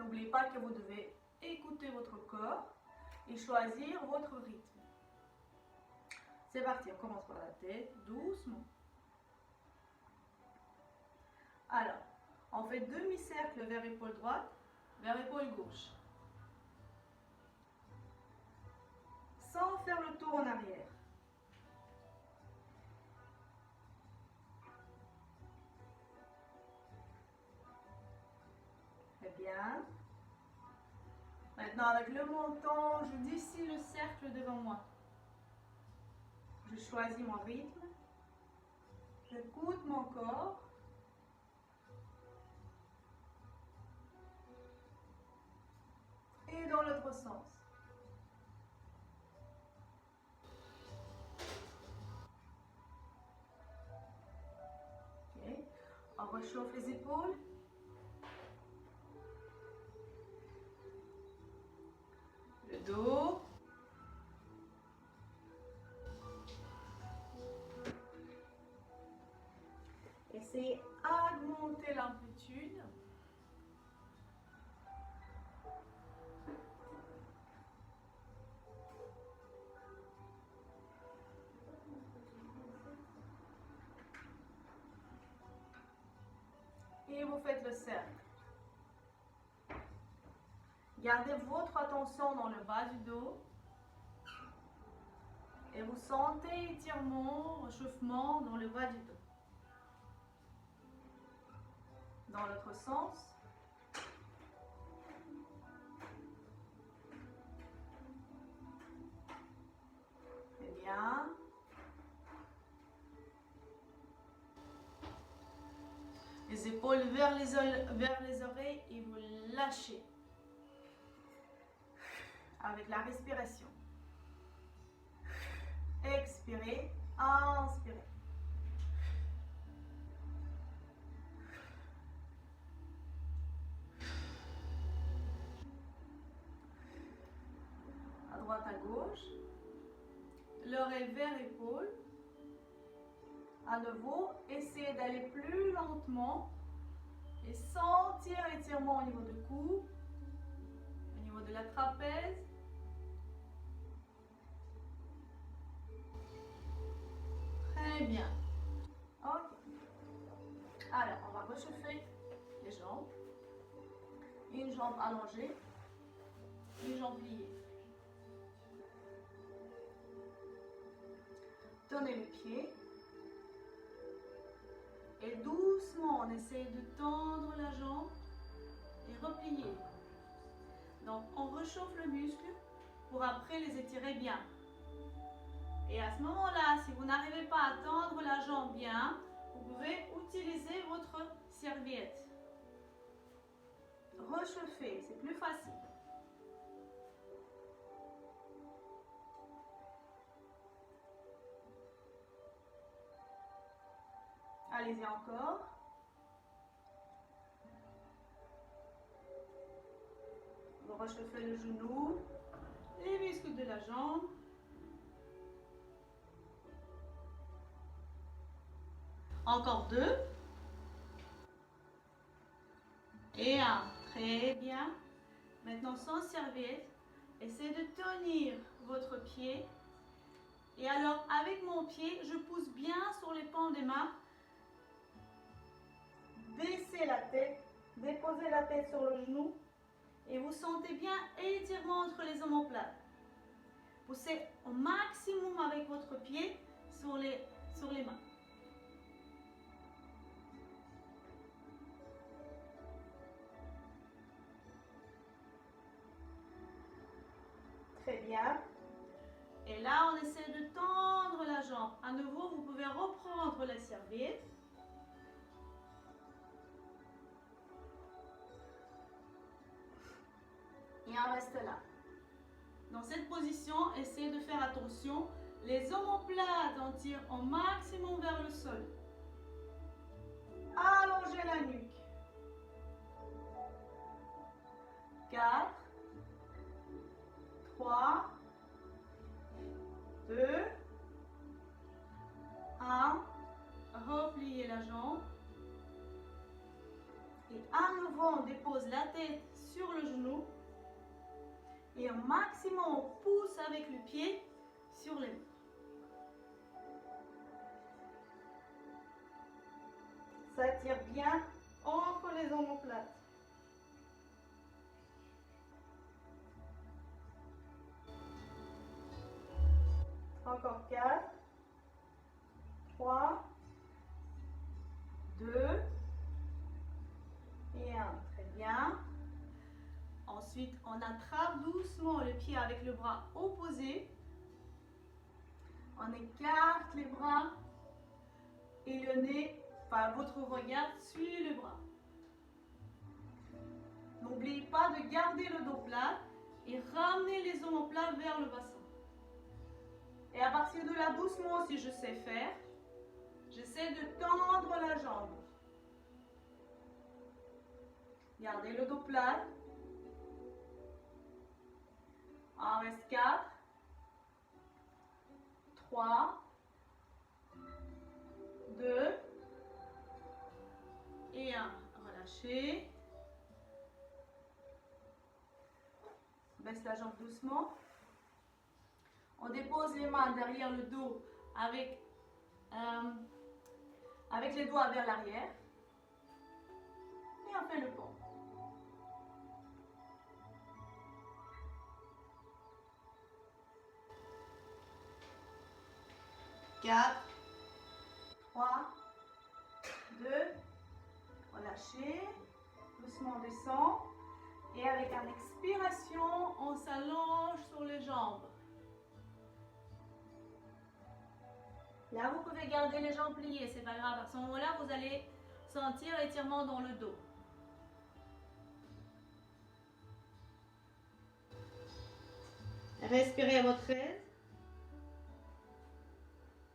n'oubliez pas que vous devez écouter votre corps et choisir votre rythme. C'est parti, on commence par la tête, doucement. Alors, on fait demi-cercle vers épaule droite, vers épaule gauche. Sans faire le tour en arrière. Très bien. Maintenant, avec le menton, je dessine le cercle devant moi. Je choisis mon rythme. J'écoute mon corps. Et dans l'autre sens. Ok. On réchauffe les épaules. Le dos. Essayez d'augmenter l'amplitude. Et vous faites le cercle. Gardez votre attention dans le bas du dos. Et vous sentez étirement, réchauffement dans le bas du dos. Dans l'autre sens. Très bien. Les épaules vers les oreilles et vous lâchez. Avec la respiration. Expirez, inspirez. À droite, à gauche. L'oreille vers l'épaule. À nouveau, essayez d'aller plus lentement et sentir l'étirement au niveau du cou, au niveau de la trapèze. Très bien. Ok. Alors, on va réchauffer les jambes. Une jambe allongée, une jambe pliée. Tenez les pieds. Et doucement, on essaie de tendre la jambe et replier. Donc, on réchauffe le muscle pour après les étirer bien. Et à ce moment-là, si vous n'arrivez pas à tendre la jambe bien, vous pouvez utiliser votre serviette. Réchauffez, c'est plus facile. Allez-y encore. Vous réchauffez le genou, les muscles de la jambe. Encore 2. Et 1. Très bien. Maintenant, sans serviette, essayez de tenir votre pied. Et alors, avec mon pied, je pousse bien sur les paumes des mains. Baissez la tête, déposez la tête sur le genou. Et vous sentez bien étirement entre les omoplates. Poussez au maximum avec votre pied sur les mains. Très bien. Et là, on essaie de tendre la jambe. À nouveau, vous pouvez reprendre la serviette. Et on reste là. Dans cette position, essayez de faire attention. Les omoplates, on tire au maximum vers le sol. Allongez la nuque. 4, 3, 2, 1. Repliez la jambe. Et à nouveau, on dépose la tête sur le genou. Et au maximum, on pousse avec le pied sur les mains. Ça tire bien entre les omoplates. Encore 4, 3, 2 et 1. Très bien. Ensuite, on attrape doucement le pied avec le bras opposé. On écarte les bras et le nez, enfin votre regard suit le bras. N'oubliez pas de garder le dos plat et ramener les omoplates vers le bassin. Et à partir de là, doucement, si je sais faire, j'essaie de tendre la jambe. Gardez le dos plat. En reste 4, 3, 2 et 1. Relâchez. Baisse la jambe doucement. On dépose les mains derrière le dos avec les doigts vers l'arrière. Et on fait le pont. Quatre, 3, 2, relâchez. Doucement on descend. Et avec une expiration, on s'allonge sur les jambes. Là, vous pouvez garder les jambes pliées, c'est pas grave. À ce moment-là, vous allez sentir l'étirement dans le dos. Respirez à votre aise.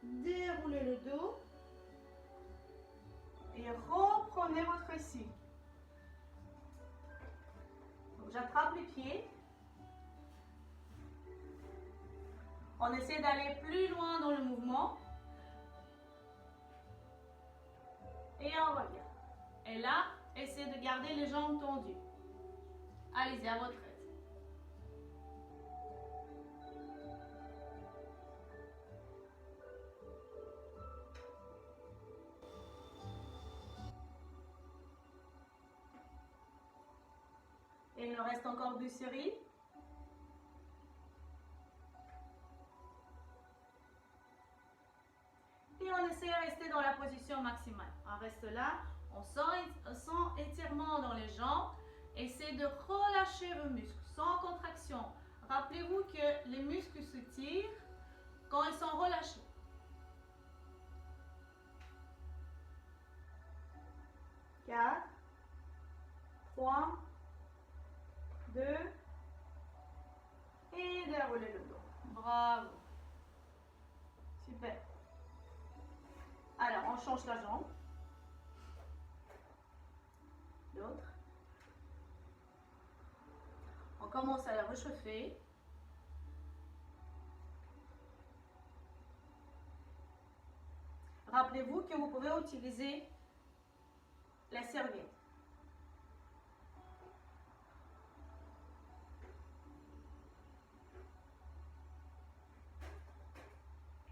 Déroulez le dos. Et reprenez votre récit. J'attrape les pieds. On essaie d'aller plus loin dans le mouvement. Et on revient. Et là, essayez de garder les jambes tendues. Allez-y, à votre aise. Et il nous reste encore 2 séries. Et on essaie de rester dans la position maximale. On reste là, on sent étirement dans les jambes. Essayez de relâcher vos muscles sans contraction. Rappelez-vous que les muscles se tirent quand ils sont relâchés. Quatre, 3, 2 et déroulez le dos. Bravo. Super. Alors, on change la jambe. L'autre. On commence à la réchauffer. Rappelez-vous que vous pouvez utiliser la serviette.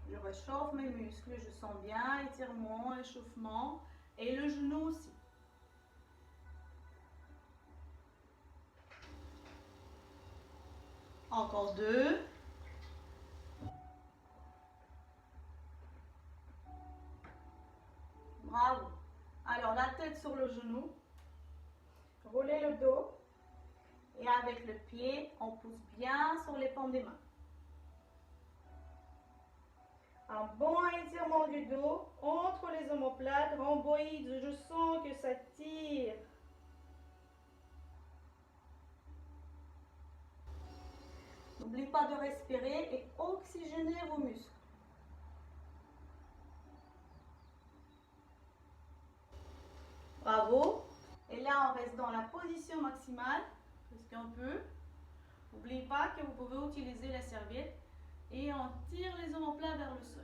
Je réchauffe mes muscles, je sens bien étirement, échauffement et le genou aussi. Encore 2. Bravo. Alors la tête sur le genou, roulez le dos et avec le pied, on pousse bien sur les paumes des mains. Un bon étirement du dos entre les omoplates, rhomboïdes, je sens que ça tire. N'oubliez pas de respirer et oxygéner vos muscles. Bravo. Et là, on reste dans la position maximale, parce qu'on peut. N'oubliez pas que vous pouvez utiliser la serviette et on tire les omoplates vers le sol.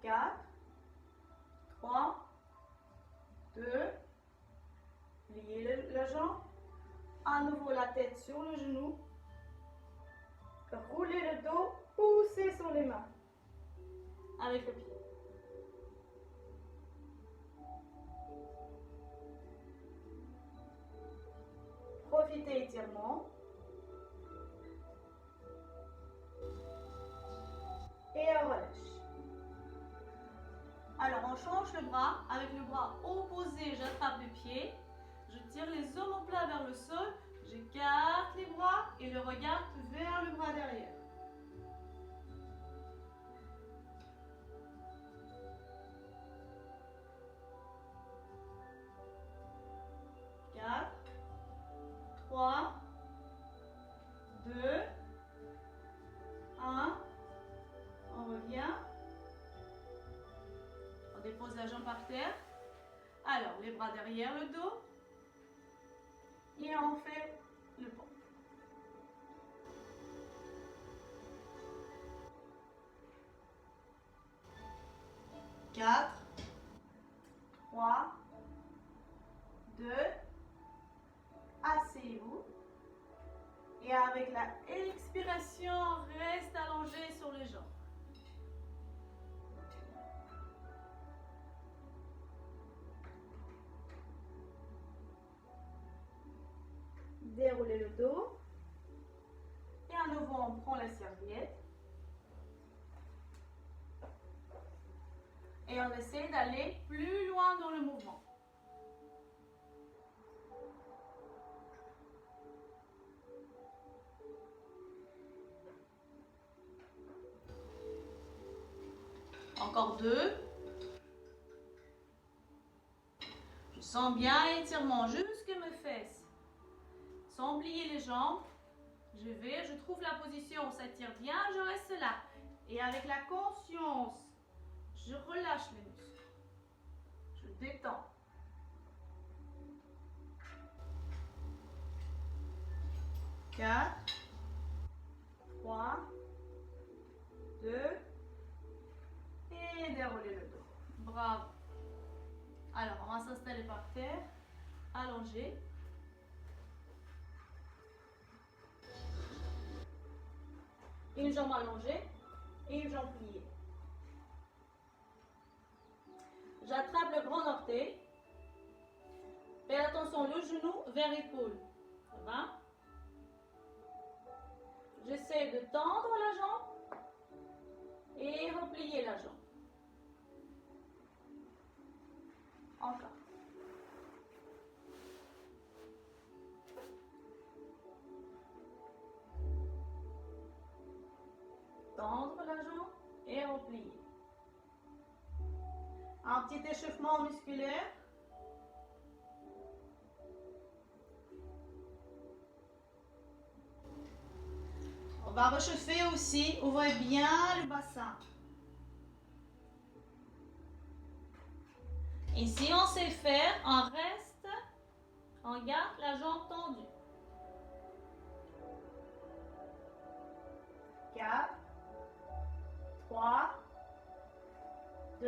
4, 3, 2, pliez la jambe. À nouveau la tête sur le genou. Roulez le dos, poussez sur les mains. Avec le pied. Profitez étirement. Et on relâche. Alors on change le bras. Avec le bras opposé, j'attrape le pied. Je tire les omoplates vers le sol. J'écarte les bras et le regard vers le bras derrière. Quatre, 3, 2, 1. On revient. On dépose la jambe par terre. Alors, les bras derrière le dos. Et on fait le pont. 4, 3, 2, asseyez-vous. Et avec la expiration, reste allongé sur les jambes. Déroulez le dos. Et à nouveau, on prend la serviette. Et on essaie d'aller plus loin dans le mouvement. Encore 2. Je sens bien l'étirement jusque mes fesses. Sans plier les jambes. Je trouve la position, ça tire bien, je reste là. Et avec la conscience, je relâche les muscles. Je détends. 4, 3, 2, et déroulez le dos. Bravo. Alors, on va s'installer par terre, allongé. Une jambe allongée et une jambe pliée. J'attrape le grand orteil. Faites attention, le genou vers l'épaule. Ça va? J'essaie de tendre la jambe et replier la jambe. Encore. Tendre la jambe et replier. Un petit échauffement musculaire. On va réchauffer aussi, ouvrez bien le bassin. Et si on sait faire, on reste, on garde la jambe tendue. 4, 3, 2,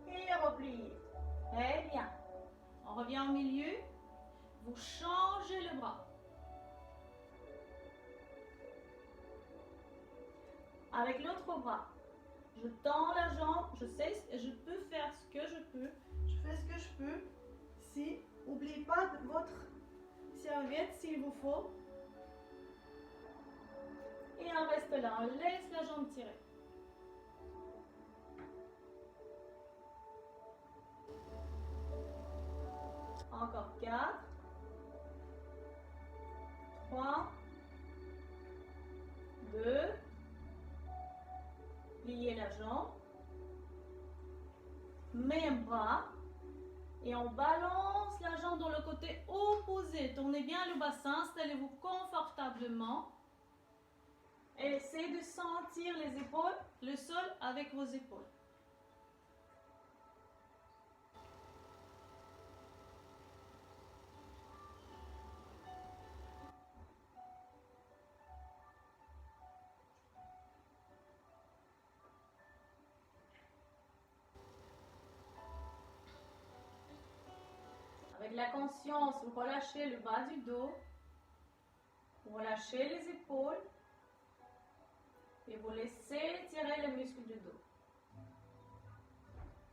et repliez. Très bien. On revient au milieu. Vous changez le bras. Avec l'autre bras, je tends la jambe. Je peux faire ce que je peux. Je fais ce que je peux. Si, n'oubliez pas votre serviette s'il vous faut. Et on reste là. On laisse la jambe tirer. Encore 4, 3, 2, pliez la jambe, même bras, et on balance la jambe dans le côté opposé. Tournez bien le bassin, installez-vous confortablement. Et essayez de sentir les épaules, le sol avec vos épaules. Avec la conscience, vous relâchez le bas du dos, vous relâchez les épaules et vous laissez tirer les muscles du dos.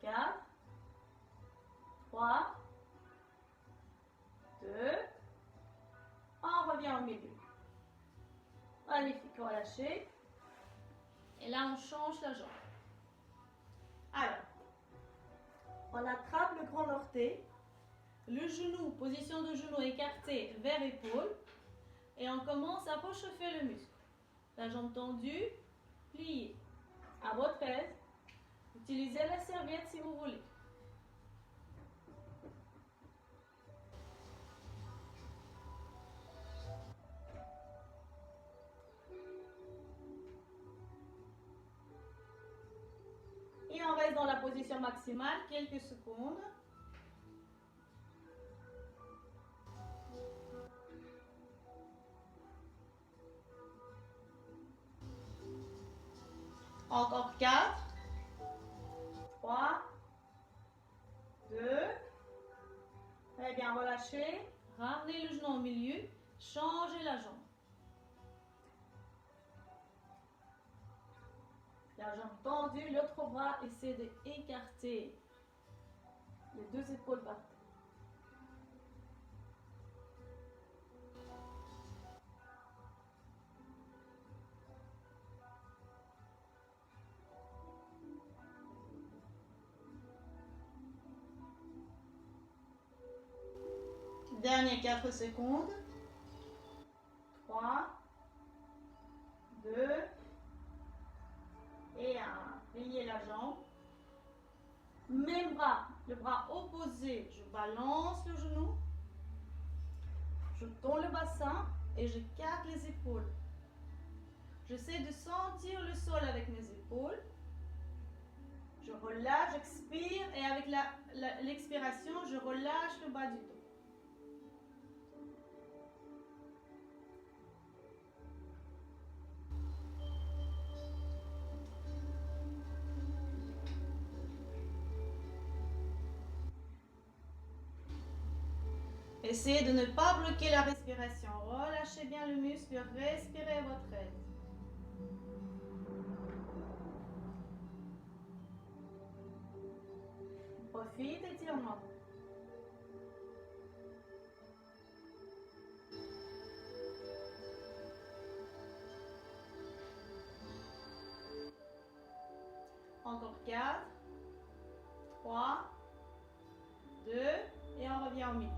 4, 3, 2, on revient au milieu. Magnifique, relâchez. Et là, on change la jambe. Alors, on attrape le grand orteil, le genou, position de genou écarté vers épaule, et on commence à réchauffer le muscle. La jambe tendue, pliée. À votre aise, utilisez la serviette si vous voulez. Et on reste dans la position maximale quelques secondes. Encore 4, 3, 2. Très bien, relâchez. Ramenez le genou au milieu. Changez la jambe. La jambe tendue, l'autre bras essaie d'écarter les deux épaules par terre. Dernier 4 secondes. 3, 2 et 1. Pliez la jambe. Même bras, le bras opposé, je balance le genou. Je tends le bassin et je cargue les épaules. J'essaie de sentir le sol avec mes épaules. Je relâche, j'expire et avec l'expiration, je relâche le bas du dos. Essayez de ne pas bloquer la respiration. Relâchez bien le muscle, respirez à votre aise. Profite, étirement. Encore 4, 3, 2 et on revient au milieu.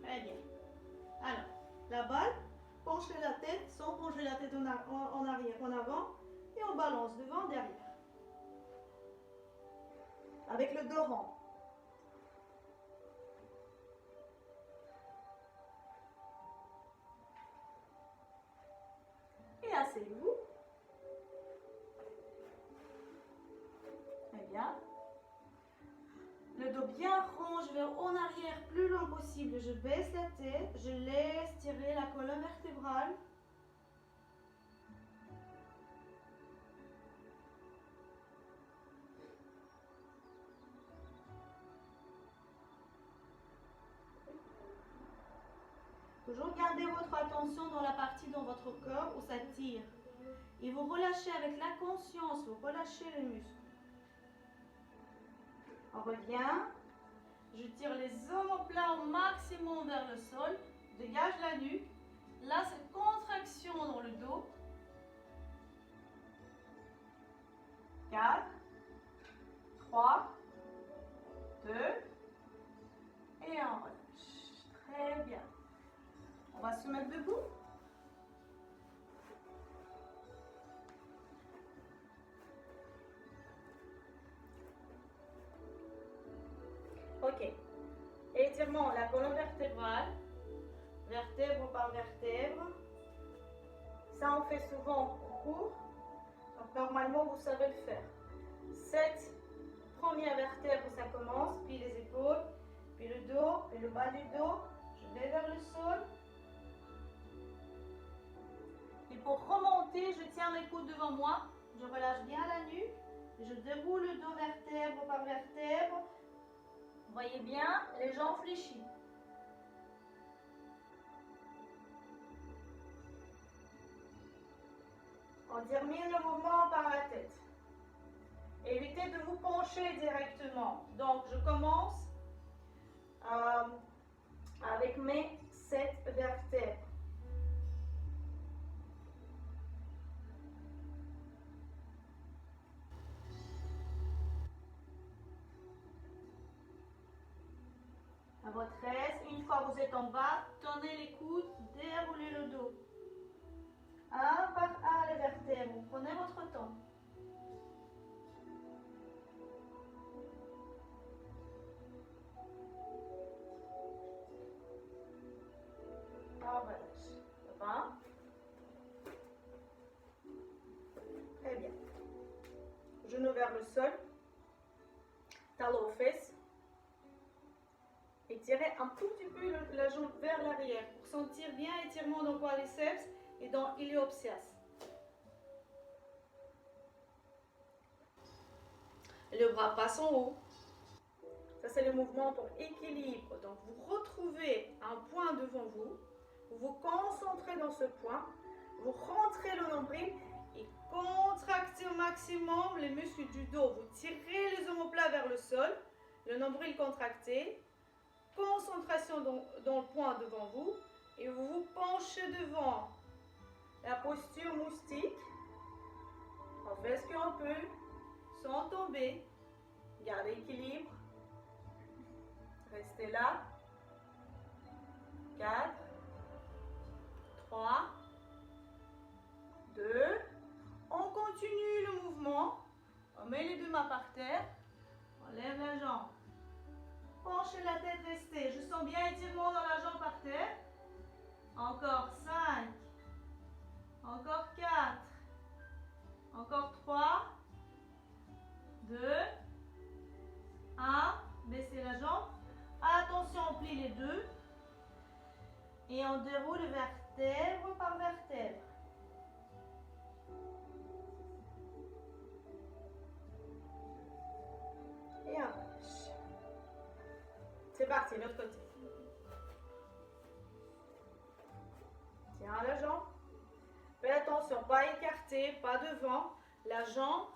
Très bien. Alors, la balle, penchez la tête sans pencher la tête en arrière, en avant et on balance devant, derrière. Avec le dos rond. Et asseyez-vous. Très bien. Le dos bien rond, je vais en arrière plus loin possible. Je baisse la tête, je laisse tirer la colonne vertébrale. Toujours gardez votre attention dans la partie dans votre corps où ça tire. Et vous relâchez avec la conscience, vous relâchez les muscles. On revient. Je tire les omoplates au maximum vers le sol. Dégage la nuque. Là, c'est contraction dans le dos. 4, 3, 2 et on relâche. Très bien. On va se mettre debout. Ok. Étirement, la colonne vertébrale, vertèbre par vertèbre. Ça, on fait souvent au cours. Donc, normalement, vous savez le faire. Cette première vertèbre, ça commence, puis les épaules, puis le dos, puis le bas du dos. Je vais vers le sol. Et pour remonter, je tiens mes coudes devant moi. Je relâche bien la nuque. Je déroule le dos vertèbre par vertèbre. Voyez bien, les jambes fléchies. On termine le mouvement par la tête. Évitez de vous pencher directement. Donc, je commence avec mes 7 vertèbres. À votre aise, une fois que vous êtes en bas, tournez les coudes, déroulez le dos. Un par un les vertèbres, prenez votre temps. On relâche. Ça va? Très bien. Genou vers le sol. Talon aux fesses. Étirez un tout petit peu la jambe vers l'arrière pour sentir bien l'étirement dans le quadriceps et dans l'iliopsias. Le bras passe en haut. Ça, c'est le mouvement pour équilibre. Donc, vous retrouvez un point devant vous. Vous vous concentrez dans ce point. Vous rentrez le nombril et contractez au maximum les muscles du dos. Vous tirez les omoplates vers le sol. Le nombril contracté. Concentration dans le point devant vous. Et vous vous penchez devant. La posture moustique. On fait ce qu'on peut sans tomber. Gardez l'équilibre. Restez là. 4, 3, 2. On continue le mouvement. On met les deux mains par terre. On lève la jambe. Penchez la tête, restez. Je sens bien étirement dans la jambe par terre. Encore 5. Encore 4. Encore 3. 2. 1. Baissez la jambe. Attention, on plie les deux. Et on déroule vertèbre par vertèbre. Et on relâche. C'est parti, l'autre côté. Tiens la jambe. Faites attention, pas écarté, pas devant. La jambe,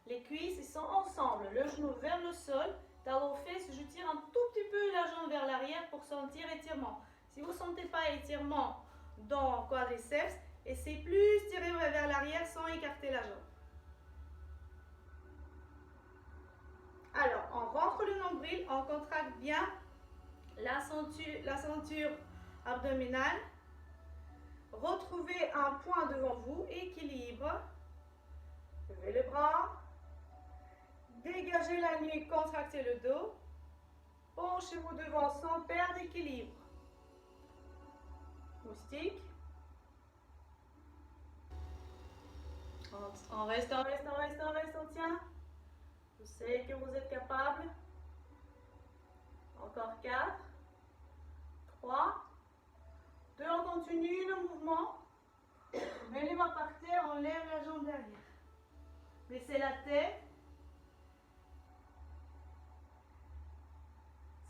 les cuisses, ils sont ensemble. Le genou vers le sol. Talon aux fesses, je tire un tout petit peu la jambe vers l'arrière pour sentir étirement. Si vous ne sentez pas étirement dans le quadriceps, essayez plus tirer vers l'arrière sans écarter la jambe. Alors, on rentre le nombril, on contracte bien la ceinture abdominale. Retrouvez un point devant vous, équilibre. Levez les bras. Dégagez la nuque, contractez le dos. Penchez-vous devant sans perdre d'équilibre. Moustique. On reste, on tient. Je sais que vous êtes capable. Encore 4, 3, 2, on continue le mouvement. Mets les mains par terre, on lève la jambe derrière. Baissez la tête.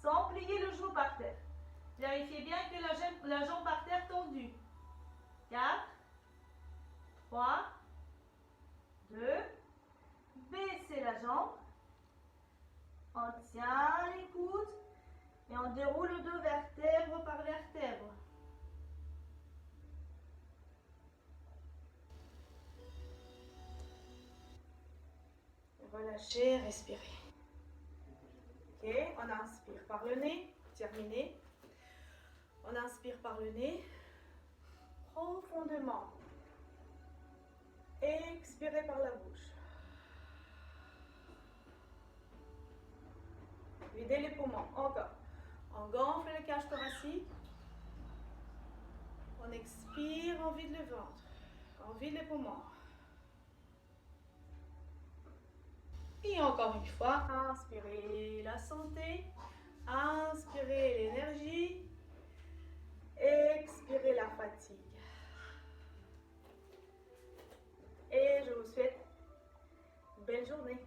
Sans plier le genou par terre. Vérifiez bien que la jambe par terre tendue. 4, 3, 2, baissez la jambe. On tient les coudes et on déroule le dos vertèbre par vertèbre. Relâchez, respirez. Ok, on inspire par le nez, terminé. On inspire par le nez, profondément. Expirez par la bouche. Videz les poumons, encore. On gonfle la cage thoracique. On expire, on vide le ventre. On vide les poumons. Et encore une fois, inspirez la santé. Inspirez l'énergie. Expirez la fatigue. Et je vous souhaite une belle journée.